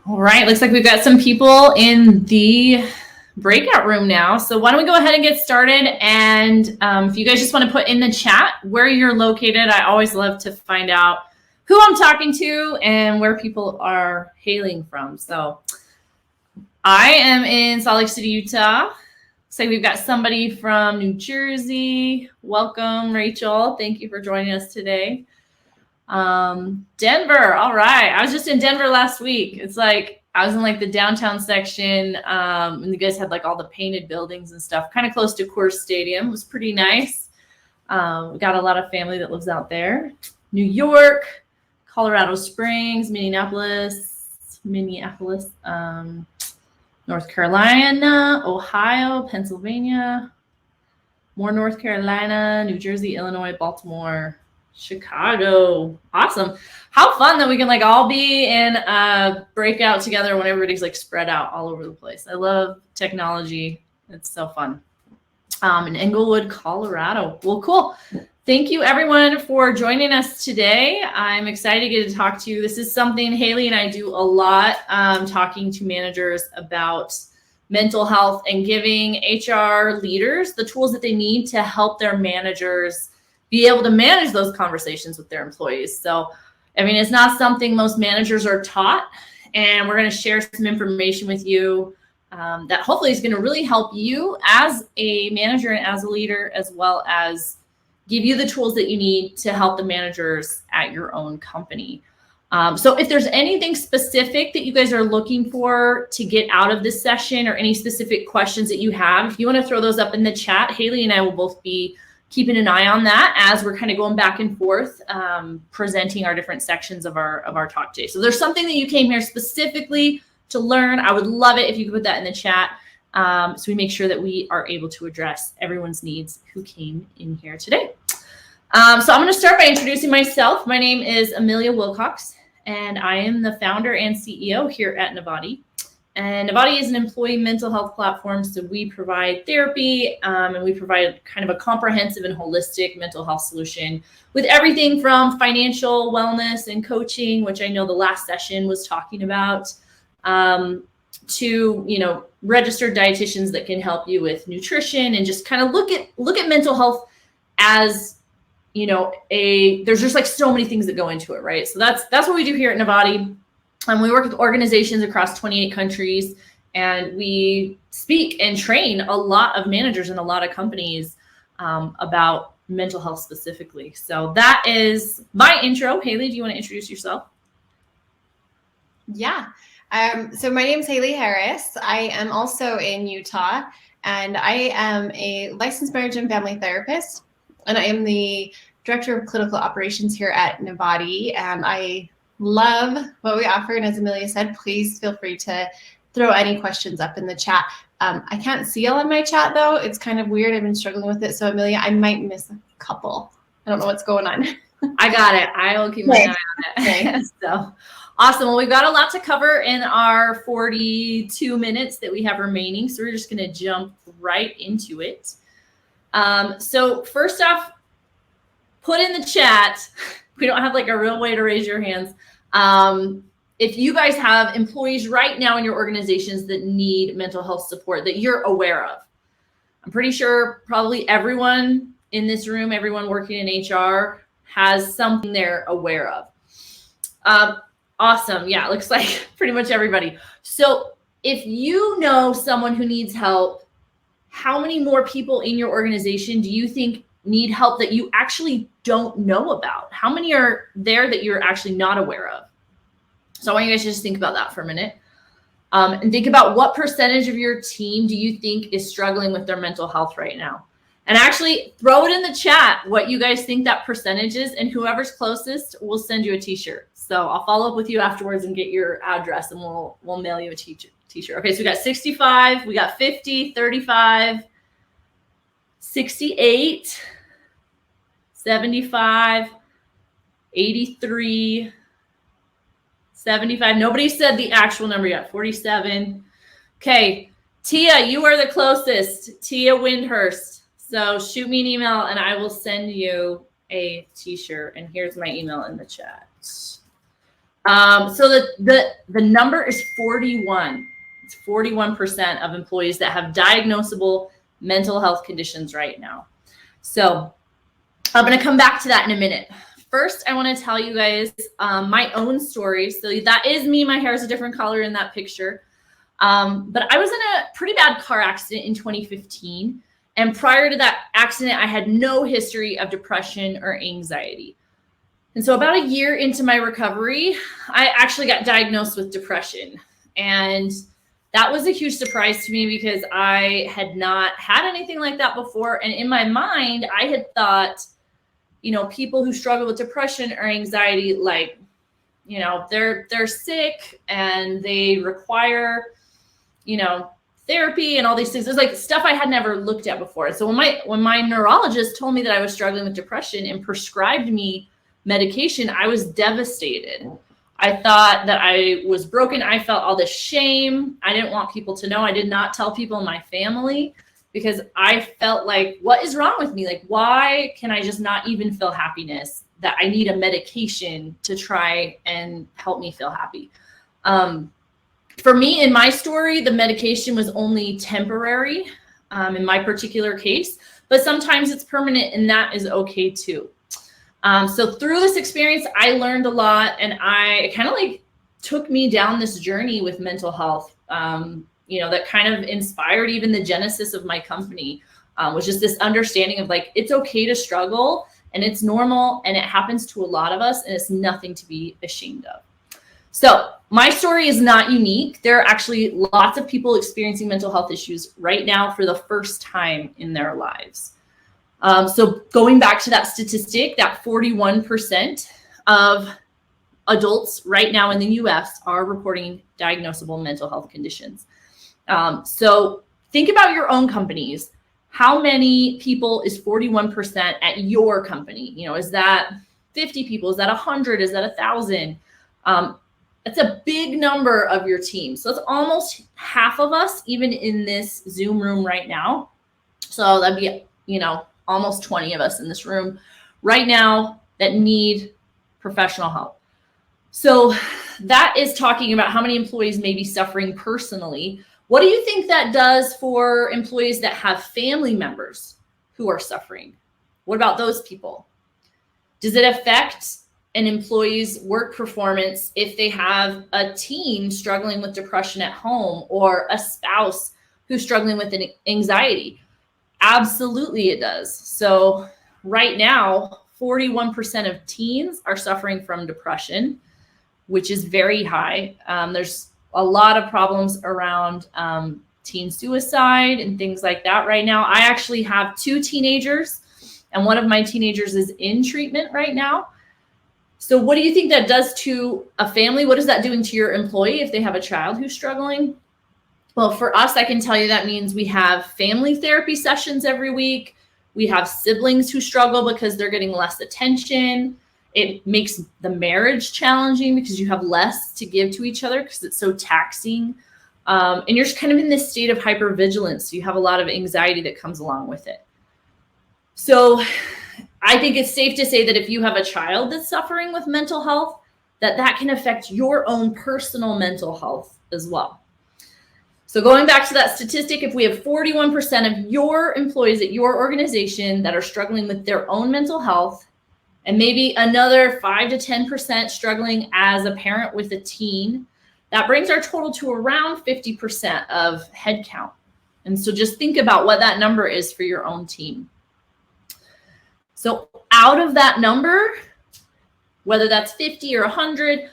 All right, looks like we've got some people in the breakout room now. So why don't we go ahead and get started? And if you guys just want to put in the chat where you're located, I always love to find out who I'm talking to and where people are hailing from. So I am in Salt Lake City, Utah. Looks like we've got somebody from New Jersey. Welcome, Rachel. Thank you for joining us today. Denver. All right. I was just in Denver last week. It's like I was in like the downtown section, and you guys had like all the painted buildings and stuff, kind of close to Coors Stadium. It was pretty nice. We got a lot of family that lives out there. New York, Colorado Springs, Minneapolis, North Carolina, Ohio, Pennsylvania, more North Carolina, New Jersey, Illinois, Baltimore, Chicago. Awesome. How fun that we can like all be in a breakout together when everybody's like spread out all over the place. I love technology. It's so fun. In Englewood, Colorado. Well, cool. Thank you everyone for joining us today. I'm excited to get to talk to you. This is something Haeli and I do a lot, talking to managers about mental health and giving HR leaders the tools that they need to help their managers be able to manage those conversations with their employees. So, I mean, it's not something most managers are taught, and we're going to share some information with you that hopefully is going to really help you as a manager and as a leader, as well as give you the tools that you need to help the managers at your own company. So if there's anything specific that you guys are looking for to get out of this session or any specific questions that you have, if you want to throw those up in the chat, Haeli and I will both be keeping an eye on that as we're kind of going back and forth, presenting our different sections of our talk today. So there's something that you came here specifically to learn. I would love it if you could put that in the chat, so we make sure that we are able to address everyone's needs who came in here today. So I'm going to start by introducing myself. My name is Amelia Wilcox, and I am the founder and CEO here at Nivati. And Nivati is an employee mental health platform. So we provide therapy, and we provide kind of a comprehensive and holistic mental health solution with everything from financial wellness and coaching, which I know the last session was talking about, to, you know, registered dietitians that can help you with nutrition and just kind of look at mental health as, you know, there's just like so many things that go into it, right? So that's what we do here at Nivati. We work with organizations across 28 countries, and we speak and train a lot of managers in a lot of companies about mental health specifically. So that is my intro. Haeli, do you want to introduce yourself? Yeah. So my name is Haeli Harris. I am also in Utah, and I am a licensed marriage and family therapist, and I am the director of clinical operations here at Nivati, and I love what we offer. And as Amelia said, please feel free to throw any questions up in the chat. I can't see all of my chat though. It's kind of weird. I've been struggling with it. So Amelia, I might miss a couple. I don't know what's going on. I got it. I will keep my eye on it. Okay. So awesome. Well, we've got a lot to cover in our 42 minutes that we have remaining. So we're just going to jump right into it. So first off, put in the chat. We don't have like a real way to raise your hands. If you guys have employees right now in your organizations that need mental health support that you're aware of, I'm pretty sure probably everyone in this room, everyone working in HR has something they're aware of. Awesome. Yeah, looks like pretty much everybody. So if you know someone who needs help, how many more people in your organization do you think need help that you actually don't know about? How many are there that you're actually not aware of? So I want you guys to just think about that for a minute, and think about what percentage of your team do you think is struggling with their mental health right now? And actually throw it in the chat what you guys think that percentage is, and whoever's closest will send you a t-shirt. So I'll follow up with you afterwards and get your address, and we'll mail you a t-shirt. Okay, so we got 65, we got 50, 35, 68, 75, 83, 75. Nobody said the actual number yet. 47. Okay, Tia, you are the closest. Tia Windhurst. So shoot me an email and I will send you a t-shirt. And here's my email in the chat. So the number is 41. It's 41% of employees that have diagnosable mental health conditions right now. So I'm going to come back to that in a minute. First, I want to tell you guys my own story. So that is me. My hair is a different color in that picture. But I was in a pretty bad car accident in 2015. And prior to that accident, I had no history of depression or anxiety. And so about a year into my recovery, I actually got diagnosed with depression. And that was a huge surprise to me because I had not had anything like that before. And in my mind, I had thought, you know, people who struggle with depression or anxiety, like, you know, they're sick and they require, you know, therapy and all these things. There's like stuff I had never looked at before. So when my neurologist told me that I was struggling with depression and prescribed me medication, I was devastated. I thought that I was broken. I felt all this shame. I didn't want people to know. I did not tell people in my family because I felt like, what is wrong with me? Like, why can I just not even feel happiness? That I need a medication to try and help me feel happy. For me, in my story, the medication was only temporary in my particular case, but sometimes it's permanent, and that is okay too. So through this experience, I learned a lot, and it kind of like took me down this journey with mental health, you know, that kind of inspired even the genesis of my company, was just this understanding of like, it's okay to struggle and it's normal and it happens to a lot of us and it's nothing to be ashamed of. So my story is not unique. There are actually lots of people experiencing mental health issues right now for the first time in their lives. So going back to that statistic, that 41% of adults right now in the US are reporting diagnosable mental health conditions. So think about your own companies. How many people is 41% at your company? You know, is that 50 people? Is that 100? Is that 1,000? That's a big number of your team. So it's almost half of us, even in this Zoom room right now. So that'd be, you know, almost 20 of us in this room right now that need professional help. So that is talking about how many employees may be suffering personally. What do you think that does for employees that have family members who are suffering? What about those people? Does it affect an employee's work performance if they have a teen struggling with depression at home or a spouse who's struggling with anxiety? Absolutely it does. So right now, 41% of teens are suffering from depression, which is very high. There's a lot of problems around teen suicide and things like that right now. I actually have 2 teenagers, and one of my teenagers is in treatment right now. So what do you think that does to a family? What is that doing to your employee if they have a child who's struggling? Well, for us, I can tell you that means we have family therapy sessions every week. We have siblings who struggle because they're getting less attention. It makes the marriage challenging because you have less to give to each other because it's so taxing. And you're just kind of in this state of hypervigilance. So you have a lot of anxiety that comes along with it. So I think it's safe to say that if you have a child that's suffering with mental health, that can affect your own personal mental health as well. So going back to that statistic, if we have 41% of your employees at your organization that are struggling with their own mental health, and maybe another 5 to 10% struggling as a parent with a teen, that brings our total to around 50% of headcount. And so just think about what that number is for your own team. So out of that number, whether that's 50 or 100,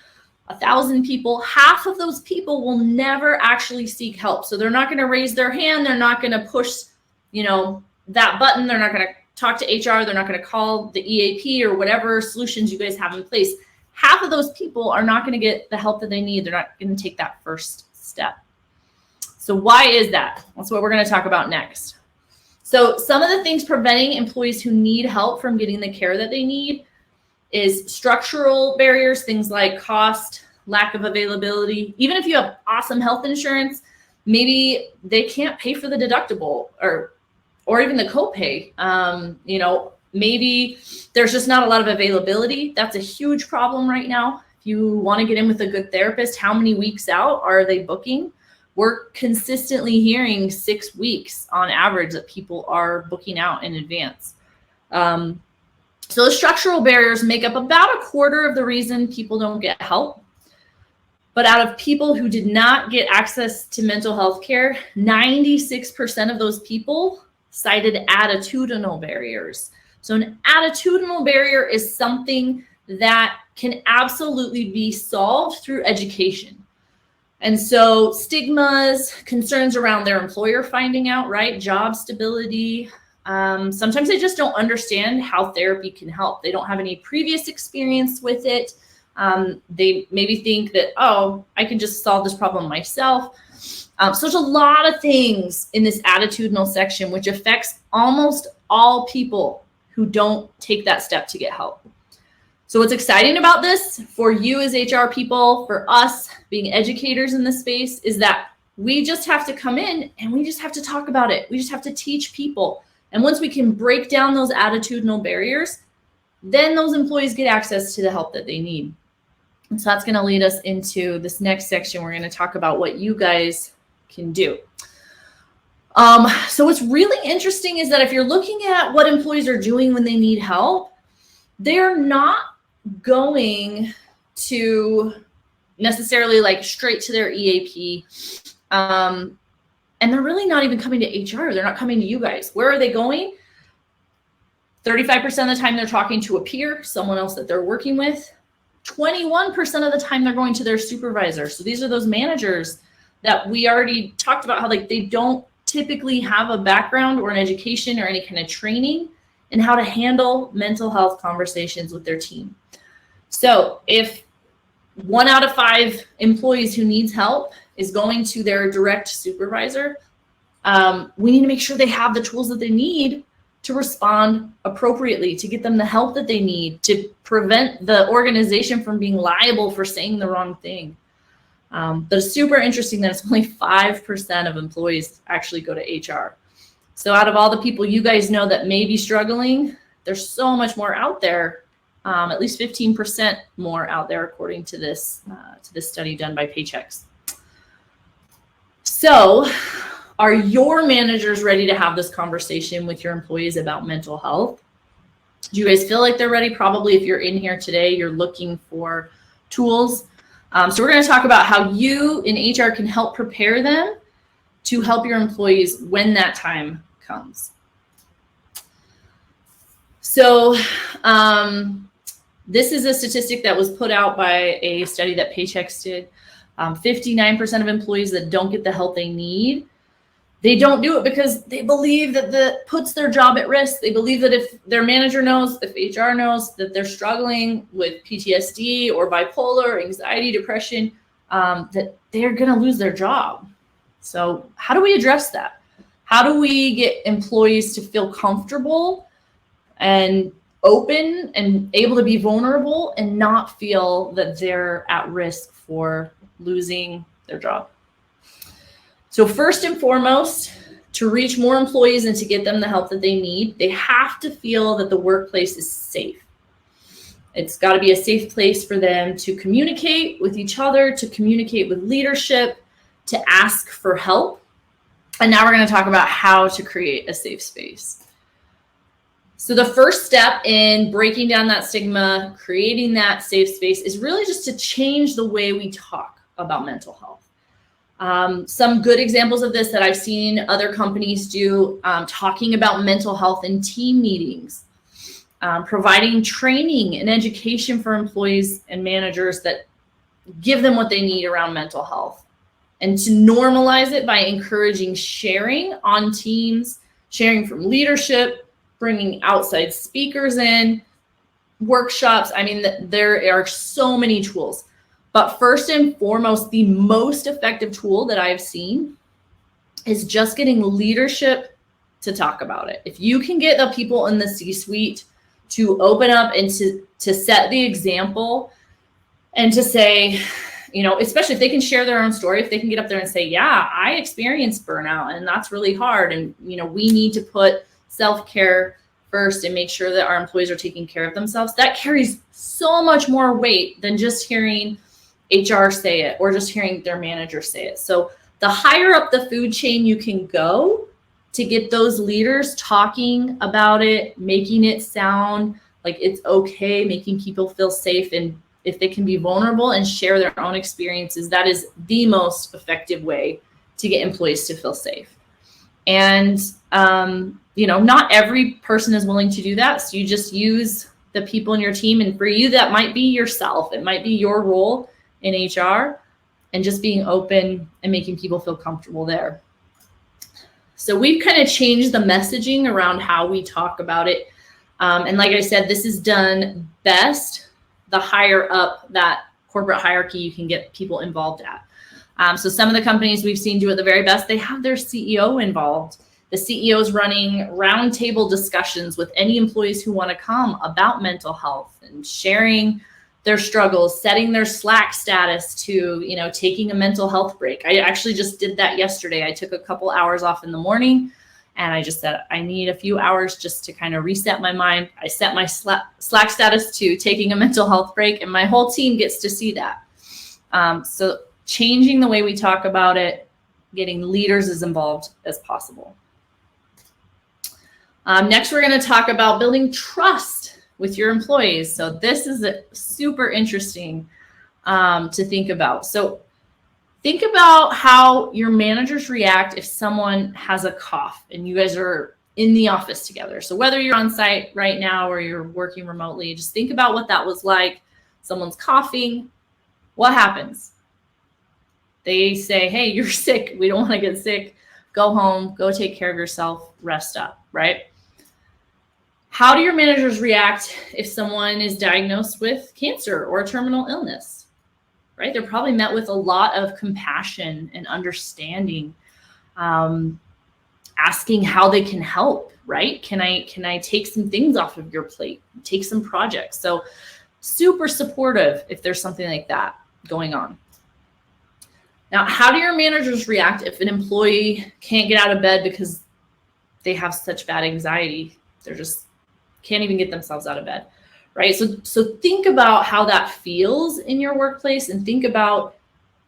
1,000 people, half of those people will never actually seek help. So they're not going to raise their hand. They're not going to push, you know, that button. They're not going to talk to HR. They're not going to call the EAP or whatever solutions you guys have in place. Half of those people are not going to get the help that they need. They're not going to take that first step. So why is that? That's what we're going to talk about next. So some of the things preventing employees who need help from getting the care that they need is structural barriers, things like cost, lack of availability. Even if you have awesome health insurance, maybe they can't pay for the deductible or even the copay. You know, maybe there's just not a lot of availability. That's a huge problem right now. If you want to get in with a good therapist, how many weeks out are they booking? We're consistently hearing 6 weeks on average that people are booking out in advance. So the structural barriers make up about a quarter of the reason people don't get help. But out of people who did not get access to mental health care, 96% of those people cited attitudinal barriers. So an attitudinal barrier is something that can absolutely be solved through education. And so stigmas, concerns around their employer finding out, right? Job stability. Sometimes they just don't understand how therapy can help. They don't have any previous experience with it. They maybe think that, oh, I can just solve this problem myself. So there's a lot of things in this attitudinal section, which affects almost all people who don't take that step to get help. So what's exciting about this for you as HR people, for us being educators in this space, is that we just have to come in and we just have to talk about it. We just have to teach people. And once we can break down those attitudinal barriers, then those employees get access to the help that they need. And so that's going to lead us into this next section. We're going to talk about what you guys can do. So what's really interesting is that if you're looking at what employees are doing when they need help, they're not going to necessarily like straight to their EAP. And they're really not even coming to HR. They're not coming to you guys. Where are they going? 35% of the time they're talking to a peer, someone else that they're working with. 21% of the time they're going to their supervisor. So these are those managers that we already talked about, how like they don't typically have a background or an education or any kind of training in how to handle mental health conversations with their team. So if 1 out of 5 employees who needs help is going to their direct supervisor, we need to make sure they have the tools that they need to respond appropriately, to get them the help that they need, to prevent the organization from being liable for saying the wrong thing. But it's super interesting that it's only 5% of employees actually go to HR. So out of all the people you guys know that may be struggling, there's so much more out there, at least 15% more out there, according to this study done by Paychex. So are your managers ready to have this conversation with your employees about mental health? Do you guys feel like they're ready? Probably if you're in here today, you're looking for tools. So we're going to talk about how you in HR can help prepare them to help your employees when that time comes. So this is a statistic that was put out by a study that Paychex did. 59% of employees that don't get the help they need, they don't do it because they believe that that puts their job at risk. They believe that if their manager knows, if HR knows that they're struggling with PTSD or bipolar, anxiety, depression, that they're going to lose their job. So how do we address that? How do we get employees to feel comfortable and open and able to be vulnerable and not feel that they're at risk for losing their job? So first and foremost, to reach more employees and to get them the help that they need, they have to feel that the workplace is safe. It's got to be a safe place for them to communicate with each other, to communicate with leadership, to ask for help. And now we're going to talk about how to create a safe space. So the first step in breaking down that stigma, creating that safe space, is really just to change the way we talk about mental health. Some good examples of this that I've seen other companies do, talking about mental health in team meetings, providing training and education for employees and managers that give them what they need around mental health, and to normalize it by encouraging sharing on teams, sharing from leadership, bringing outside speakers in, workshops. I mean, there are so many tools. But first and foremost, the most effective tool that I've seen is just getting leadership to talk about it. If you can get the people in the C-suite to open up and to set the example and to say, you know, especially if they can share their own story, if they can get up there and say, yeah, I experienced burnout and that's really hard. And, you know, we need to put self-care first and make sure that our employees are taking care of themselves, that carries so much more weight than just hearing HR say it or just hearing their manager say it. So the higher up the food chain you can go to get those leaders talking about it, making it sound like it's okay, making people feel safe, and if they can be vulnerable and share their own experiences, that is the most effective way to get employees to feel safe. And, not every person is willing to do that. So you just use the people in your team. And for you, that might be yourself. It might be your role in HR, and just being open and making people feel comfortable there. So we've kind of changed the messaging around how we talk about it. And like I said, this is done best the higher up that corporate hierarchy you can get people involved at. So some of the companies we've seen do it the very best. They have their CEO involved. The CEO is running roundtable discussions with any employees who want to come about mental health and sharing their struggles, setting their Slack status to, taking a mental health break. I actually just did that yesterday. I took a couple hours off in the morning, and I just said, I need a few hours just to kind of reset my mind. I set my Slack status to taking a mental health break, and my whole team gets to see that. So changing the way we talk about it, getting leaders as involved as possible. Next, we're going to talk about building trust with your employees. So this is super interesting to think about. So think about how your managers react if someone has a cough and you guys are in the office together. So whether you're on site right now or you're working remotely, just think about what that was like. Someone's coughing. What happens? They say, hey, you're sick. We don't want to get sick. Go home, go take care of yourself, rest up, right? How do your managers react if someone is diagnosed with cancer or a terminal illness, right? They're probably met with a lot of compassion and understanding, asking how they can help, right? Can I take some things off of your plate, take some projects? So super supportive if there's something like that going on. Now, how do your managers react if an employee can't get out of bed because they have such bad anxiety? They're just can't even get themselves out of bed, right? So think about how that feels in your workplace, and think about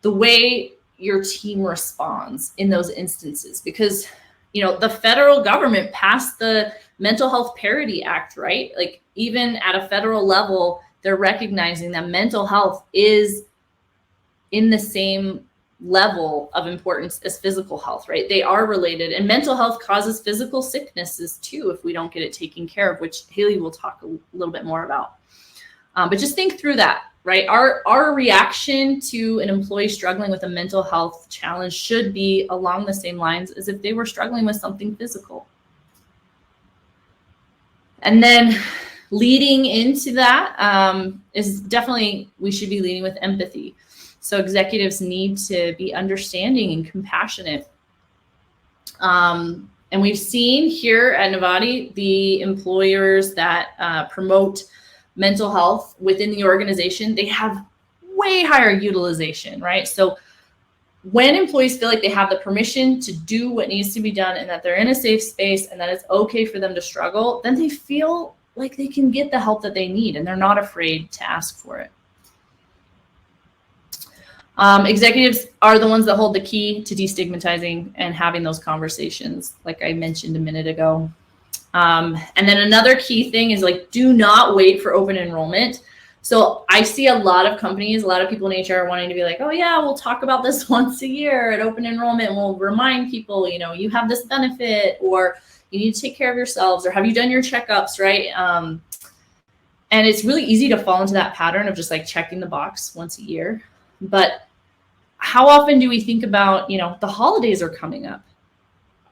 the way your team responds in those instances, because the federal government passed the Mental Health Parity Act, right? Like even at a federal level, they're recognizing that mental health is in the same level of importance as physical health, right? They are related, and mental health causes physical sicknesses too if we don't get it taken care of, which Haeli will talk a little bit more about. But just think through that, right? Our reaction to an employee struggling with a mental health challenge should be along the same lines as if they were struggling with something physical. And then leading into that is definitely, we should be leading with empathy. So executives need to be understanding and compassionate. And we've seen here at Nivati, the employers that promote mental health within the organization, they have way higher utilization, right? So when employees feel like they have the permission to do what needs to be done and that they're in a safe space and that it's okay for them to struggle, then they feel like they can get the help that they need and they're not afraid to ask for it. Executives are the ones that hold the key to destigmatizing and having those conversations, like I mentioned a minute ago. And then another key thing is do not wait for open enrollment. So I see a lot of companies, a lot of people in HR wanting to be like, oh yeah, we'll talk about this once a year at open enrollment. We'll remind people, you have this benefit, or you need to take care of yourselves, or have you done your checkups, right? And it's really easy to fall into that pattern of just checking the box once a year. But how often do we think about, the holidays are coming up?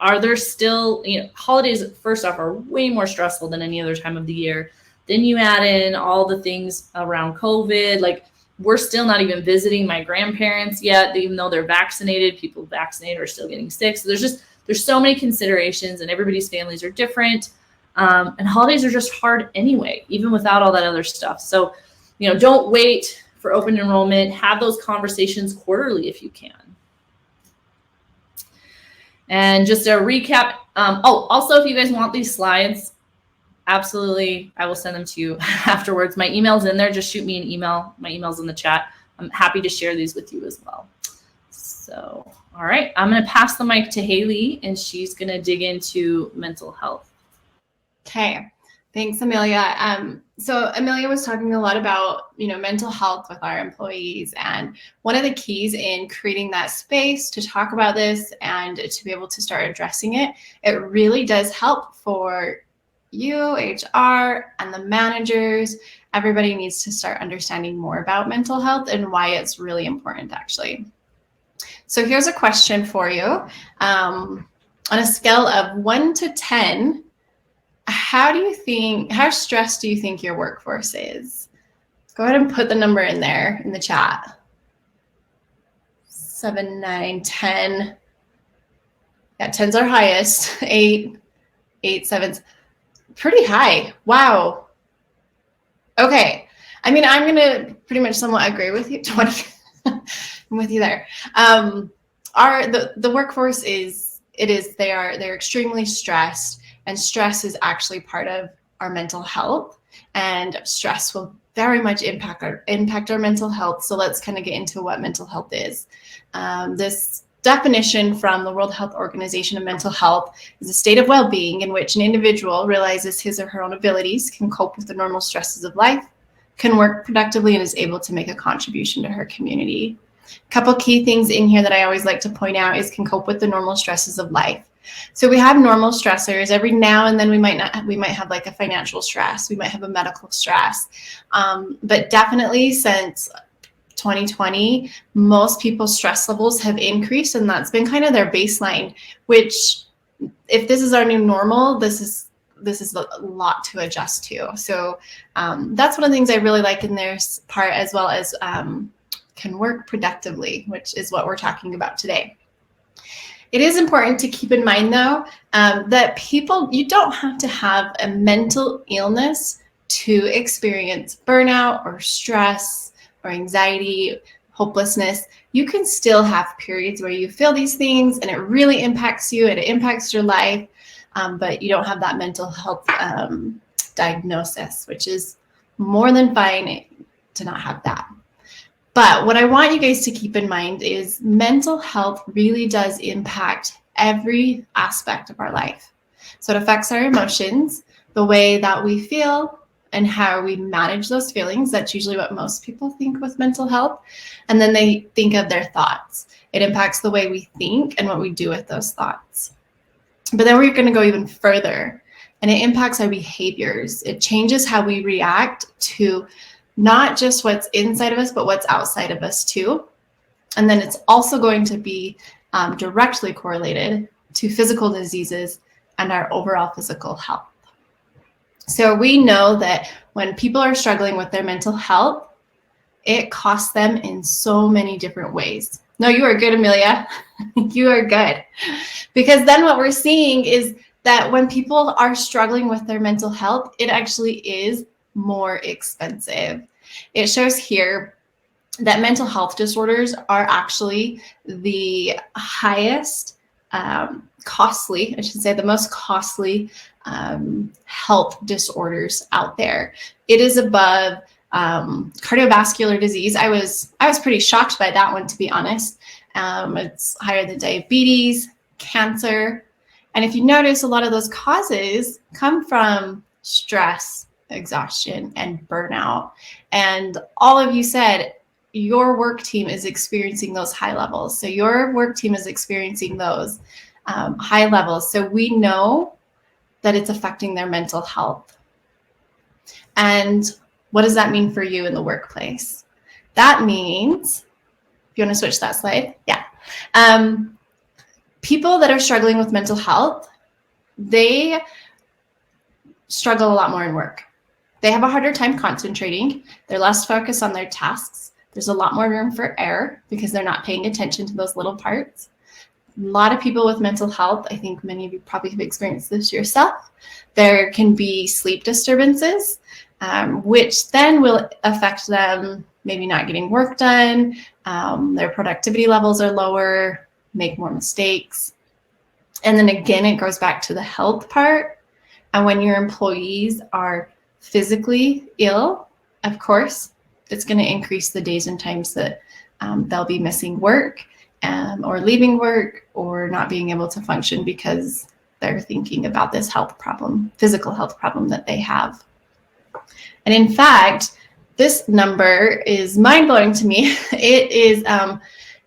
Are there still, holidays, first off, are way more stressful than any other time of the year. Then you add in all the things around COVID. We're still not even visiting my grandparents yet, even though they're vaccinated. People vaccinated are still getting sick. So there's so many considerations, and everybody's families are different. And holidays are just hard anyway, even without all that other stuff. So, don't wait for open enrollment. Have those conversations quarterly if you can. And just a recap. Also, if you guys want these slides, absolutely. I will send them to you afterwards. My email's in there. Just shoot me an email. My email's in the chat. I'm happy to share these with you as well. So, all right, I'm going to pass the mic to Haeli, and she's going to dig into mental health. Okay. Thanks, Amelia. So Amelia was talking a lot about, mental health with our employees. And one of the keys in creating that space to talk about this and to be able to start addressing it, it really does help for you, HR, and the managers. Everybody needs to start understanding more about mental health and why it's really important, actually. So here's a question for you. On a scale of 1 to 10, how stressed do you think your workforce is? Go ahead and put the number in there in the chat. 7, 9, 10. Yeah, 10's our highest. 8, 7's pretty high. Wow. Okay. I mean, I'm going to pretty much somewhat agree with you. 20. I'm with you there. The workforce they're extremely stressed. And stress is actually part of our mental health, and stress will very much impact our mental health. So let's kind of get into what mental health is. This definition from the World Health Organization of mental health is a state of well-being in which an individual realizes his or her own abilities, can cope with the normal stresses of life, can work productively, and is able to make a contribution to her community. A couple key things in here that I always like to point out is can cope with the normal stresses of life. So we have normal stressors. Every now and then we might have like a financial stress. We might have a medical stress. But definitely since 2020, most people's stress levels have increased, and that's been kind of their baseline, which if this is our new normal, this is a lot to adjust to. So that's one of the things I really like in this part, as well as can work productively, which is what we're talking about today. It is important to keep in mind, though, that you don't have to have a mental illness to experience burnout or stress or anxiety, hopelessness. You can still have periods where you feel these things and it really impacts you and it impacts your life, but you don't have that mental health diagnosis, which is more than fine to not have that. But what I want you guys to keep in mind is mental health really does impact every aspect of our life. So it affects our emotions, the way that we feel, and how we manage those feelings. That's usually what most people think with mental health. And then they think of their thoughts. It impacts the way we think and what we do with those thoughts. But then we're going to go even further, and it impacts our behaviors. It changes how we react to not just what's inside of us, but what's outside of us too. And then it's also going to be directly correlated to physical diseases and our overall physical health. So we know that when people are struggling with their mental health, it costs them in so many different ways. No, you are good, Amelia. You are good. Because then what we're seeing is that when people are struggling with their mental health, it actually is more expensive. It shows here that mental health disorders are actually the highest costly, I should say, the most costly health disorders out there. It is above cardiovascular disease. I was pretty shocked by that one, to be honest. It's higher than diabetes, cancer. And if you notice, a lot of those causes come from stress, exhaustion, and burnout. And all of you said your work team is experiencing those high levels. So your work team is experiencing those high levels. So we know that it's affecting their mental health. And what does that mean for you in the workplace? That means, if you want to switch that slide, yeah. People that are struggling with mental health, they struggle a lot more in work. They have a harder time concentrating. They're less focused on their tasks. There's a lot more room for error because they're not paying attention to those little parts. A lot of people with mental health, I think many of you probably have experienced this yourself. There can be sleep disturbances, which then will affect them maybe not getting work done. Their productivity levels are lower, make more mistakes. And then again, it goes back to the health part. And when your employees are physically ill, of course, it's going to increase the days and times that they'll be missing work or leaving work or not being able to function because they're thinking about this health problem, physical health problem that they have. And in fact, this number is mind-blowing to me. It is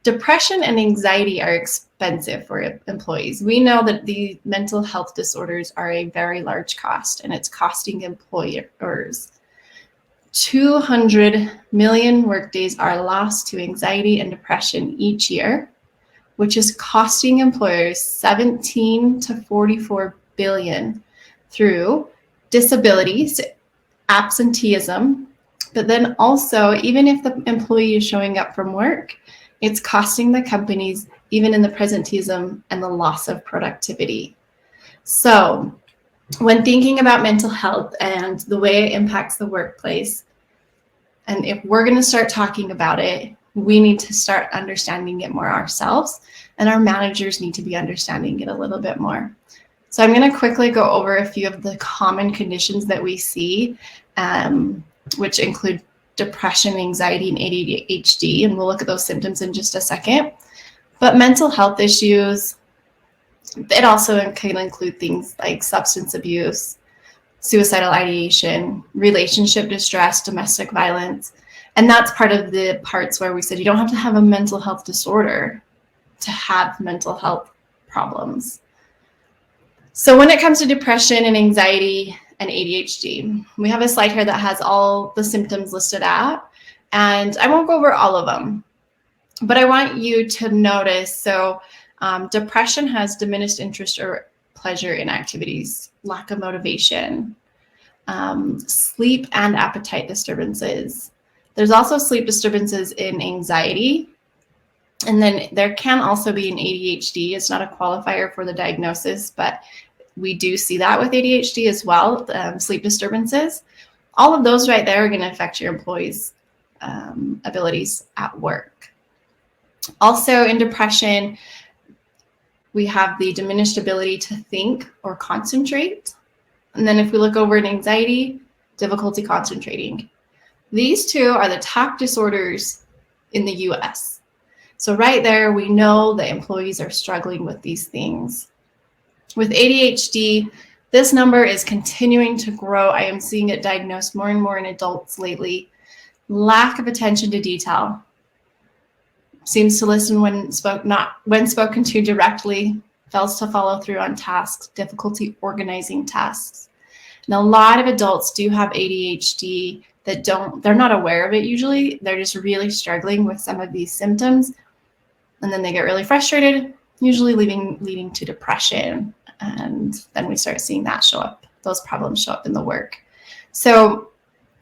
depression and anxiety are expensive for employees. We know that the mental health disorders are a very large cost, and it's costing employers. 200 million workdays are lost to anxiety and depression each year, which is costing employers 17 to 44 billion through disabilities, absenteeism, but then also, even if the employee is showing up from work, it's costing the companies even in the presenteeism and the loss of productivity. So when thinking about mental health and the way it impacts the workplace, and if we're going to start talking about it, we need to start understanding it more ourselves, and our managers need to be understanding it a little bit more. So I'm going to quickly go over a few of the common conditions that we see, which include depression, anxiety, and ADHD, and we'll look at those symptoms in just a second. But mental health issues, it also can include things like substance abuse, suicidal ideation, relationship distress, domestic violence. And that's part of the parts where we said you don't have to have a mental health disorder to have mental health problems. So when it comes to depression and anxiety and ADHD, we have a slide here that has all the symptoms listed out, and I won't go over all of them, but I want you to notice. So depression has diminished interest or pleasure in activities, lack of motivation, sleep and appetite disturbances. There's also sleep disturbances in anxiety. And then there can also be an ADHD. It's not a qualifier for the diagnosis, but we do see that with ADHD as well, sleep disturbances. All of those right there are going to affect your employees' abilities at work. Also in depression, we have the diminished ability to think or concentrate. And then if we look over at anxiety, difficulty concentrating. These two are the top disorders in the US. So right there, we know that employees are struggling with these things. With ADHD, this number is continuing to grow. I am seeing it diagnosed more and more in adults lately. Lack of attention to detail. Seems to listen when spoken to directly, fails to follow through on tasks, difficulty organizing tasks. And a lot of adults do have ADHD that they're not aware of it usually. They're just really struggling with some of these symptoms. And then they get really frustrated, usually leading to depression. And then we start seeing that show up, those problems show up in the work. So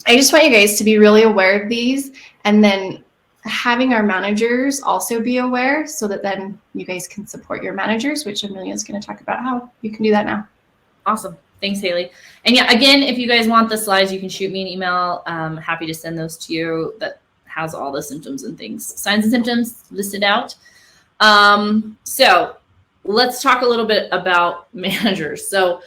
I just want you guys to be really aware of these, and then having our managers also be aware so that then you guys can support your managers, which Amelia is going to talk about how you can do that now. Awesome. Thanks, Haeli. And yeah, again, if you guys want the slides, you can shoot me an email. I'm happy to send those to you. That has all the symptoms and things, signs and symptoms listed out. So let's talk a little bit about managers. So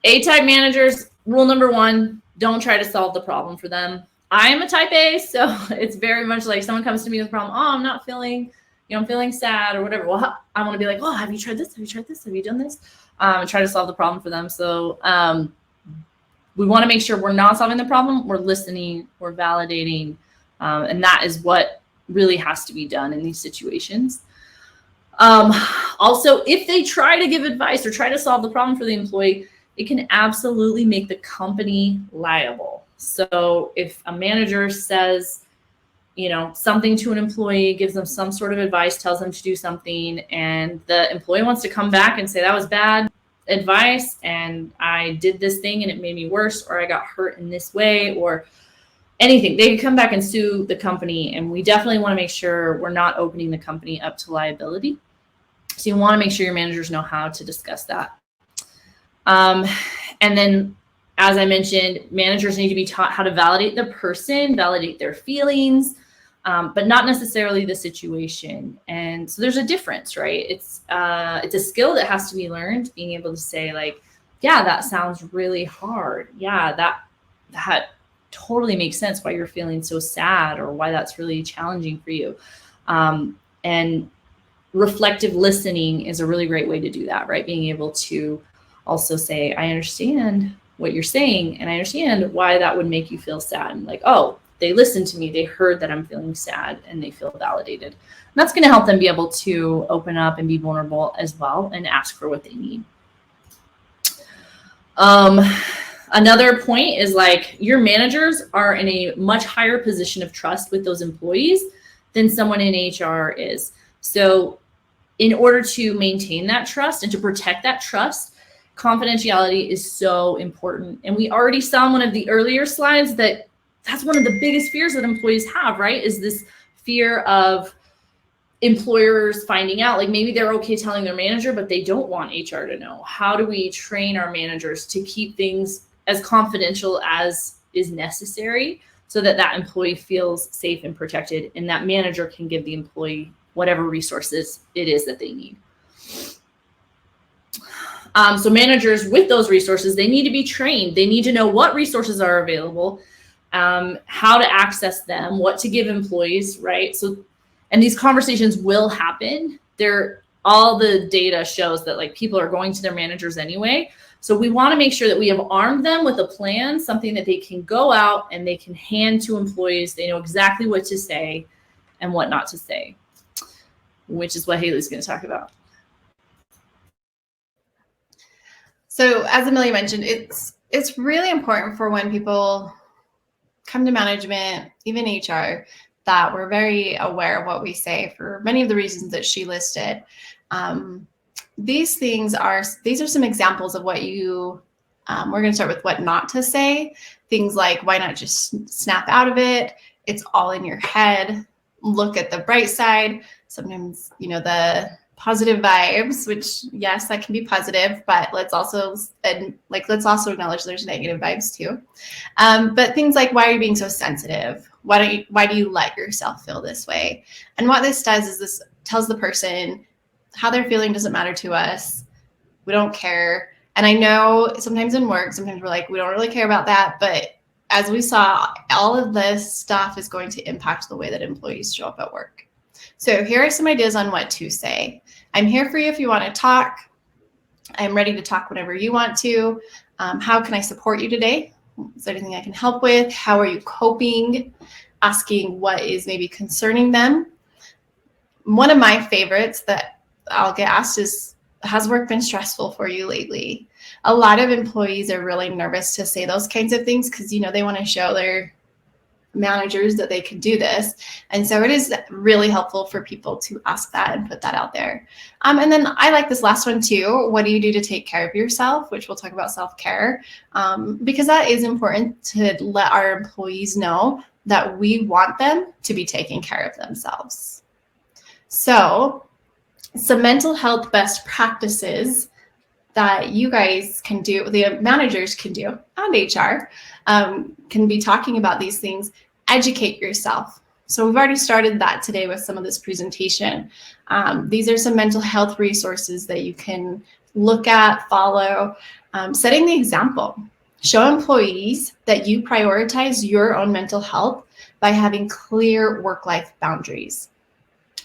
A-type managers, rule number one, don't try to solve the problem for them. I am a type A, so it's very much like someone comes to me with a problem. Oh, I'm not feeling, I'm feeling sad or whatever. Well, I want to be like, oh, have you tried this? Have you tried this? Have you done this? And try to solve the problem for them. So we want to make sure we're not solving the problem. We're listening, we're validating. And that is what really has to be done in these situations. Also, if they try to give advice or try to solve the problem for the employee, it can absolutely make the company liable. So if a manager says, something to an employee, gives them some sort of advice, tells them to do something, and the employee wants to come back and say that was bad advice and I did this thing and it made me worse, or I got hurt in this way, or anything, they could come back and sue the company. And we definitely want to make sure we're not opening the company up to liability. So you want to make sure your managers know how to discuss that. And then, as I mentioned, managers need to be taught how to validate the person, validate their feelings, but not necessarily the situation. And so there's a difference, right? It's a skill that has to be learned, being able to say like, yeah, that sounds really hard. Yeah, that totally makes sense why you're feeling so sad or why that's really challenging for you. And reflective listening is a really great way to do that, right? Being able to also say, I understand what you're saying, and I understand why that would make you feel sad. And like, oh, they listened to me, they heard that I'm feeling sad, and they feel validated. And that's going to help them be able to open up and be vulnerable as well and ask for what they need. Another point is like your managers are in a much higher position of trust with those employees than someone in HR is. So in order to maintain that trust and to protect that trust, confidentiality is so important. And we already saw in one of the earlier slides that that's one of the biggest fears that employees have, right? Is this fear of employers finding out, like maybe they're okay telling their manager, but they don't want HR to know. How do we train our managers to keep things as confidential as is necessary so that that employee feels safe and protected, and that manager can give the employee whatever resources it is that they need. So managers with those resources, they need to be trained. They need to know what resources are available, how to access them, what to give employees, right? So, and these conversations will happen. All the data shows that like people are going to their managers anyway. So we want to make sure that we have armed them with a plan, something that they can go out and they can hand to employees. They know exactly what to say and what not to say, which is what Haeli's going to talk about. So as Amelia mentioned, it's really important for when people come to management, even HR, that we're very aware of what we say for many of the reasons that she listed. These are some examples of what we're going to start with what not to say. Things like, why not just snap out of it? It's all in your head. Look at the bright side. Sometimes, the positive vibes, which yes, that can be positive, but let's also acknowledge there's negative vibes too. But things like, why are you being so sensitive? Why do you let yourself feel this way? And what this does is this tells the person how they're feeling doesn't matter to us. We don't care. And I know sometimes in work, sometimes we're like, we don't really care about that. But as we saw, all of this stuff is going to impact the way that employees show up at work. So here are some ideas on what to say. I'm here for you if you want to talk. I'm ready to talk whenever you want to. How can I support you today? Is there anything I can help with? How are you coping? Asking what is maybe concerning them. One of my favorites that I'll get asked is, has work been stressful for you lately? A lot of employees are really nervous to say those kinds of things because, they want to show their managers that they can do this. And so it is really helpful for people to ask that and put that out there. And then I like this last one too. What do you do to take care of yourself? Which we'll talk about self-care, because that is important to let our employees know that we want them to be taking care of themselves. So some mental health best practices that you guys can do, the managers can do, and HR can be talking about these things. Educate yourself. So we've already started that today with some of this presentation. These are some mental health resources that you can look at, follow, setting the example. Show employees that you prioritize your own mental health by having clear work-life boundaries.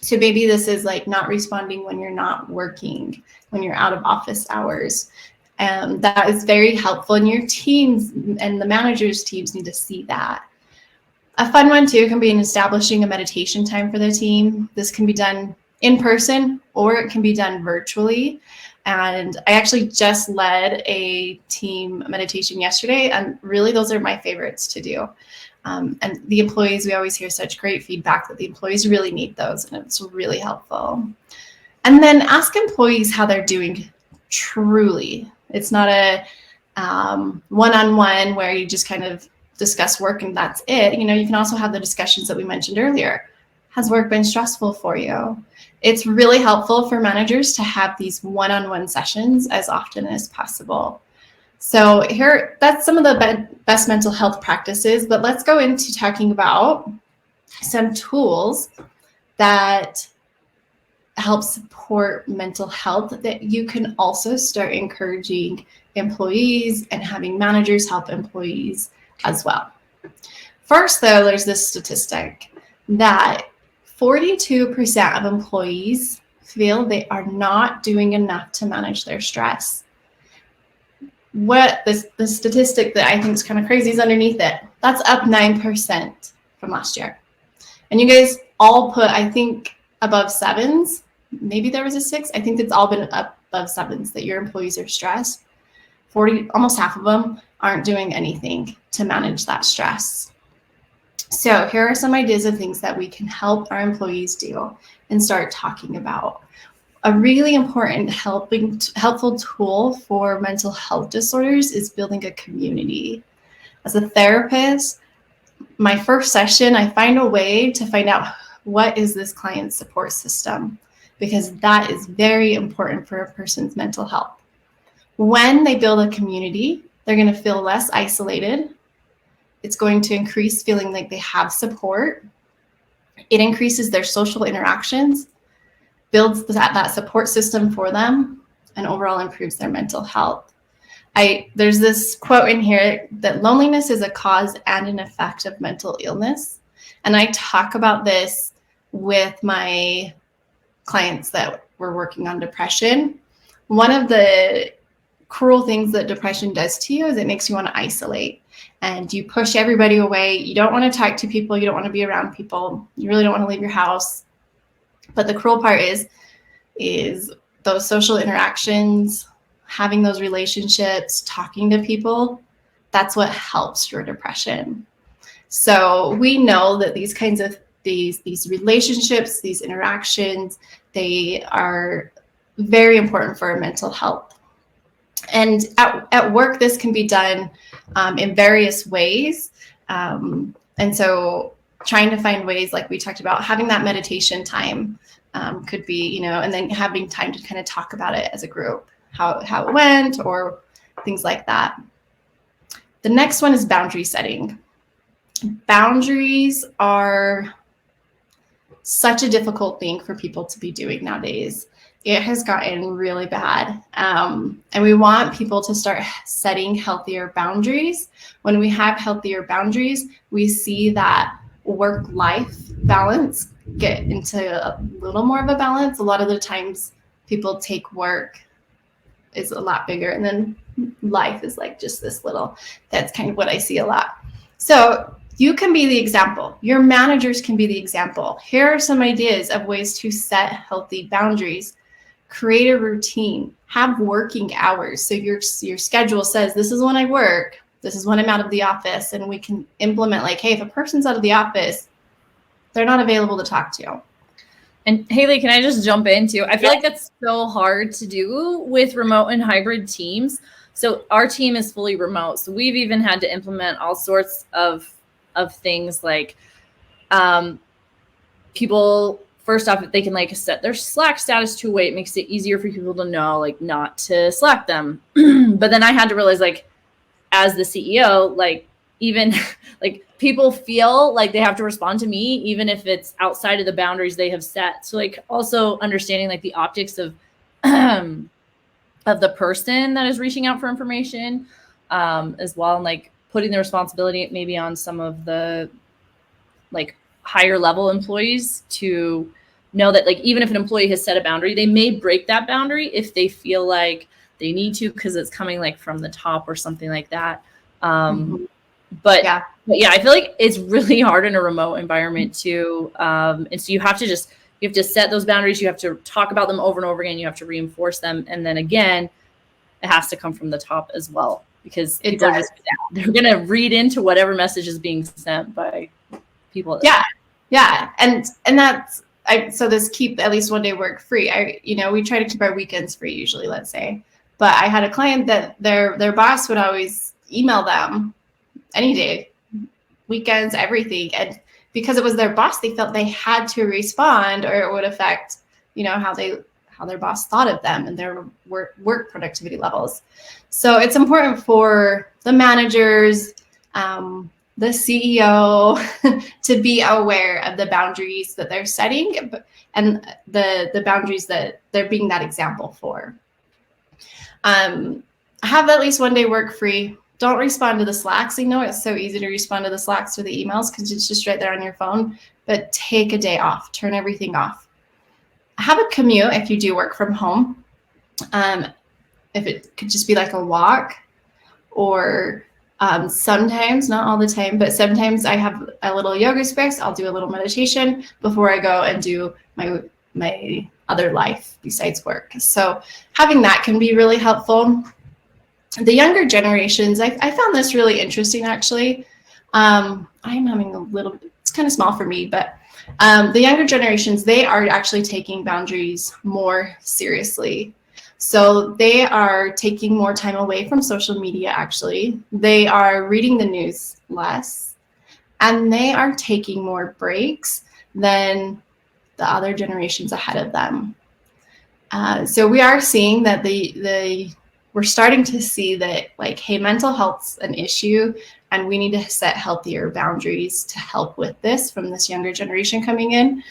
So maybe this is like not responding when you're not working, when you're out of office hours. And that is very helpful. And your teams and the managers' teams need to see that. A fun one too can be in establishing a meditation time for the team. This can be done in person or it can be done virtually. And I actually just led a team meditation yesterday, and really those are my favorites to do. And the employees, we always hear such great feedback that the employees really need those, and it's really helpful. And then ask employees how they're doing truly. It's not a one-on-one where you just kind of discuss work and that's it. You can also have the discussions that we mentioned earlier. Has work been stressful for you? It's really helpful for managers to have these one-on-one sessions as often as possible. So here, that's some of the best mental health practices, but let's go into talking about some tools that help support mental health, that you can also start encouraging employees and having managers help employees as well. First, though, there's this statistic that 42% of employees feel they are not doing enough to manage their stress. What the statistic that I think is kind of crazy is underneath it. That's up 9% from last year. And you guys all put, I think, above sevens. Maybe there was a 6. I think it's all been up above sevens that your employees are stressed. Almost half of them aren't doing anything to manage that stress. So here are some ideas of things that we can help our employees do and start talking about. A really important helpful tool for mental health disorders is building a community. As a therapist, my first session, I find a way to find out what is this client's support system, because that is very important for a person's mental health. When they build a community, they're going to feel less isolated. It's going to increase feeling like they have support. It increases their social interactions, builds that support system for them, and overall improves their mental health. There's this quote in here that loneliness is a cause and an effect of mental illness. And I talk about this with my clients that were working on depression. One of the cruel things that depression does to you is it makes you want to isolate, and you push everybody away. You don't want to talk to people. You don't want to be around people. You really don't want to leave your house. But the cruel part is those social interactions, having those relationships, talking to people, that's what helps your depression. So we know that these kinds of these relationships, these interactions, they are very important for our mental health. And at work, this can be done in various ways. And so trying to find ways, like we talked about, having that meditation time could be, and then having time to kind of talk about it as a group, how it went or things like that. The next one is boundary setting. Boundaries are such a difficult thing for people to be doing nowadays. It has gotten really bad. And we want people to start setting healthier boundaries. When we have healthier boundaries, we see that work-life balance get into a little more of a balance. A lot of the times people take work is a lot bigger, and then life is like just this little. That's kind of what I see a lot. So you can be the example. Your managers can be the example. Here are some ideas of ways to set healthy boundaries. Create a routine. Have working hours. So your schedule says, this is when I work. This is when I'm out of the office. And we can implement like, hey, if a person's out of the office, they're not available to talk to. And Haeli, can I just jump in too? I feel like that's so hard to do with remote and hybrid teams. So our team is fully remote. So we've even had to implement all sorts of things like people, first off, if they can like set their Slack status to a way, it makes it easier for people to know like not to Slack them. But then I had to realize, like, as the CEO, like even like people feel like they have to respond to me, even if it's outside of the boundaries they have set. So like also understanding like the optics of the person that is reaching out for information as well. And like putting the responsibility maybe on some of the like higher level employees to know that like even if an employee has set a boundary, they may break that boundary if they feel like they need to, because it's coming like from the top or something like that. But yeah, I feel like it's really hard in a remote environment too. And so you have to set those boundaries. You have to talk about them over and over again. You have to reinforce them. And then again, it has to come from the top as well, because they're going to read into whatever message is being sent by people. Yeah. And that's, so this keep at least one day work free. We try to keep our weekends free usually, let's say. But I had a client that their boss would always email them any day, weekends, everything. And because it was their boss, they felt they had to respond or it would affect, how their boss thought of them and their work productivity levels. So it's important for the managers, the CEO to be aware of the boundaries that they're setting and the boundaries that they're being that example for. Have at least one day work free. Don't respond to the Slacks. I know it's so easy to respond to the Slacks or the emails because it's just right there on your phone, but take a day off, turn everything off. Have a commute if you do work from home. If it could just be like a walk, or sometimes, not all the time, but sometimes I have a little yoga space. I'll do a little meditation before I go and do my other life besides work. So having that can be really helpful. The younger generations, I found this really interesting, actually. I'm having a little, it's kind of small for me, but the younger generations, they are actually taking boundaries more seriously. So they are taking more time away from social media, actually. They are reading the news less, and they are taking more breaks than the other generations ahead of them. So we are seeing that we're starting to see that, like, hey, mental health's an issue, and we need to set healthier boundaries to help with this from this younger generation coming in.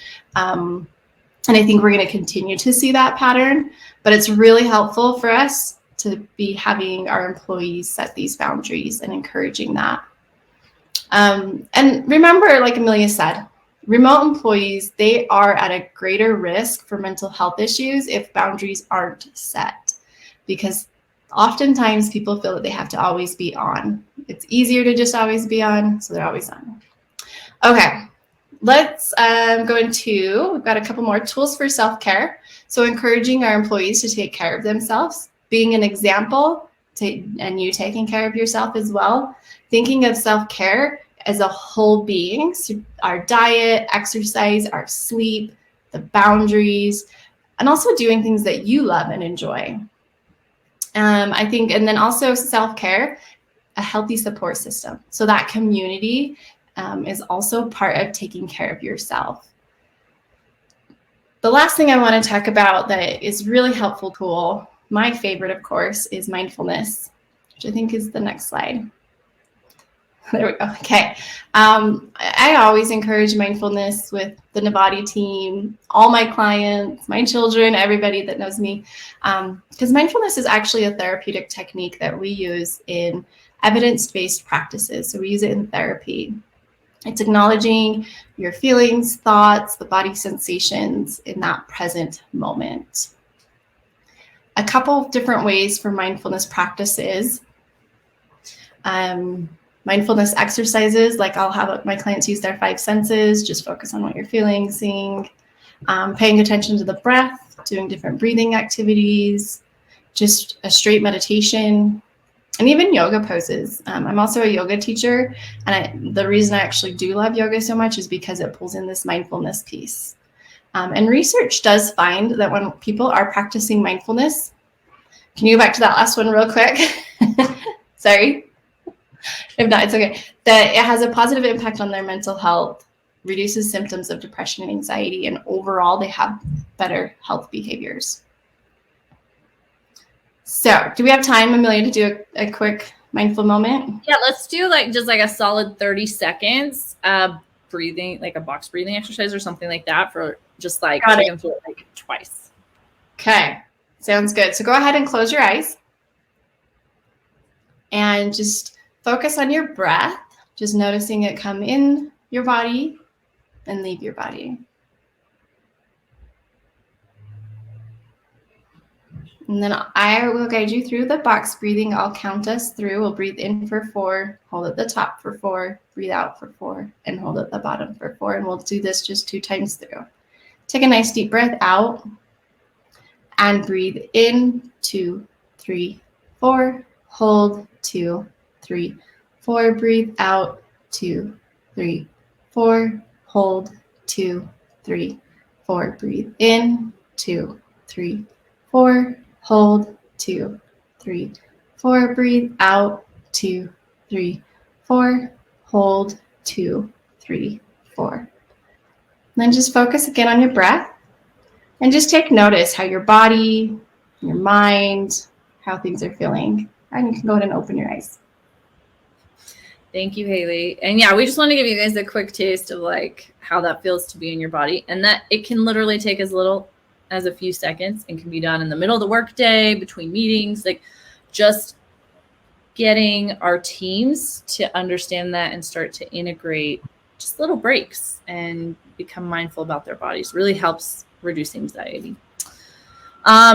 And I think we're going to continue to see that pattern, but it's really helpful for us to be having our employees set these boundaries and encouraging that. And remember, like Amelia said, remote employees, they are at a greater risk for mental health issues if boundaries aren't set, because oftentimes people feel that they have to always be on. It's easier to just always be on, so they're always on. Okay. Let's go into, we've got a couple more tools for self-care. So encouraging our employees to take care of themselves, being an example, and you taking care of yourself as well. Thinking of self-care as a whole being, so our diet, exercise, our sleep, the boundaries, and also doing things that you love and enjoy. I think, and then also self-care, a healthy support system. So that community is also part of taking care of yourself. The last thing I want to talk about that is really helpful tool, my favorite, of course, is mindfulness, which I think is the next slide. There we go. Okay. I always encourage mindfulness with the Nivati team, all my clients, my children, everybody that knows me, because mindfulness is actually a therapeutic technique that we use in evidence-based practices. So we use it in therapy. It's acknowledging your feelings, thoughts, the body sensations in that present moment. A couple of different ways for mindfulness practices. Mindfulness exercises, like I'll have my clients use their 5 senses, just focus on what you're feeling, seeing, paying attention to the breath, doing different breathing activities, just a straight meditation, and even yoga poses. I'm also a yoga teacher, and the reason I actually do love yoga so much is because it pulls in this mindfulness piece. And research does find that when people are practicing mindfulness, can you go back to that last one real quick? Sorry. If not, it's okay. That it has a positive impact on their mental health, reduces symptoms of depression and anxiety, and overall they have better health behaviors. So do we have time, Amelia, to do a quick mindful moment? Yeah, let's do just a solid 30 seconds breathing, like a box breathing exercise or something like that, for just like twice. Okay, sounds good. So go ahead and close your eyes and just focus on your breath, just noticing it come in your body and leave your body. And then I will guide you through the box breathing. I'll count us through. We'll breathe in for 4, hold at the top for 4, breathe out for 4, and hold at the bottom for 4. And we'll do this just 2 times through. Take a nice deep breath out and breathe in, 2, 3, 4. Hold, 2, 3, 4. Breathe out, 2, 3, 4. Hold, 2, 3, 4. Breathe in, 2, 3, 4. Hold, 2, 3, 4. Breathe out, 2, 3, 4. Hold, 2, 3, 4. And then just focus again on your breath and just take notice how your body, your mind, how things are feeling. And you can go ahead and open your eyes. Thank you, Haeli. And yeah, we just want to give you guys a quick taste of like how that feels to be in your body, and that it can literally take as little as a few seconds and can be done in the middle of the workday, between meetings, like just getting our teams to understand that and start to integrate just little breaks and become mindful about their bodies really helps reduce anxiety.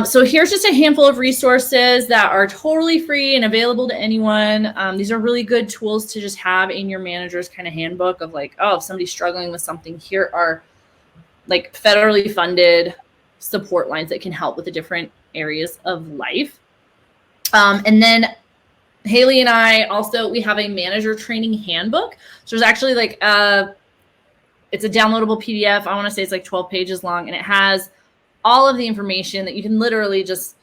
So here's just a handful of resources that are totally free and available to anyone. These are really good tools to just have in your manager's kind of handbook of like, oh, if somebody's struggling with something, here are like federally funded support lines that can help with the different areas of life. And then Haeli and I also, we have a manager training handbook. So there's actually like it's a downloadable PDF. I want to say it's like 12 pages long, and it has all of the information that you can literally just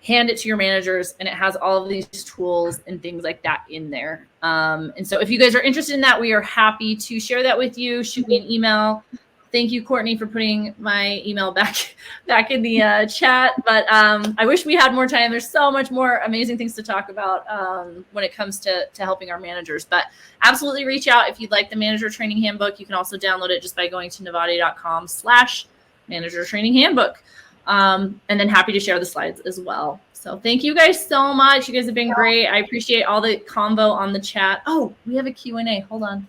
hand it to your managers, and it has all of these tools and things like that in there. And so if you guys are interested in that, we are happy to share that with you. Shoot me an email. Thank you, Courtney, for putting my email back in the chat. But I wish we had more time. There's so much more amazing things to talk about when it comes to helping our managers. But absolutely reach out if you'd like the manager training handbook. You can also download it just by going to nivati.com/manager training handbook. And then happy to share the slides as well. So thank you guys so much. You guys have been great. I appreciate all the convo on the chat. Oh, we have a Q&A. Hold on.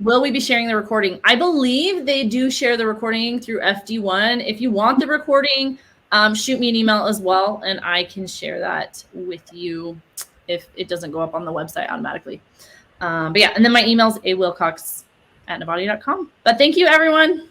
Will we be sharing the recording? I believe they do share the recording through FD1. If you want the recording, shoot me an email as well, and I can share that with you if it doesn't go up on the website automatically. But yeah, and then my email is awilcox@nivati.com. But thank you, everyone.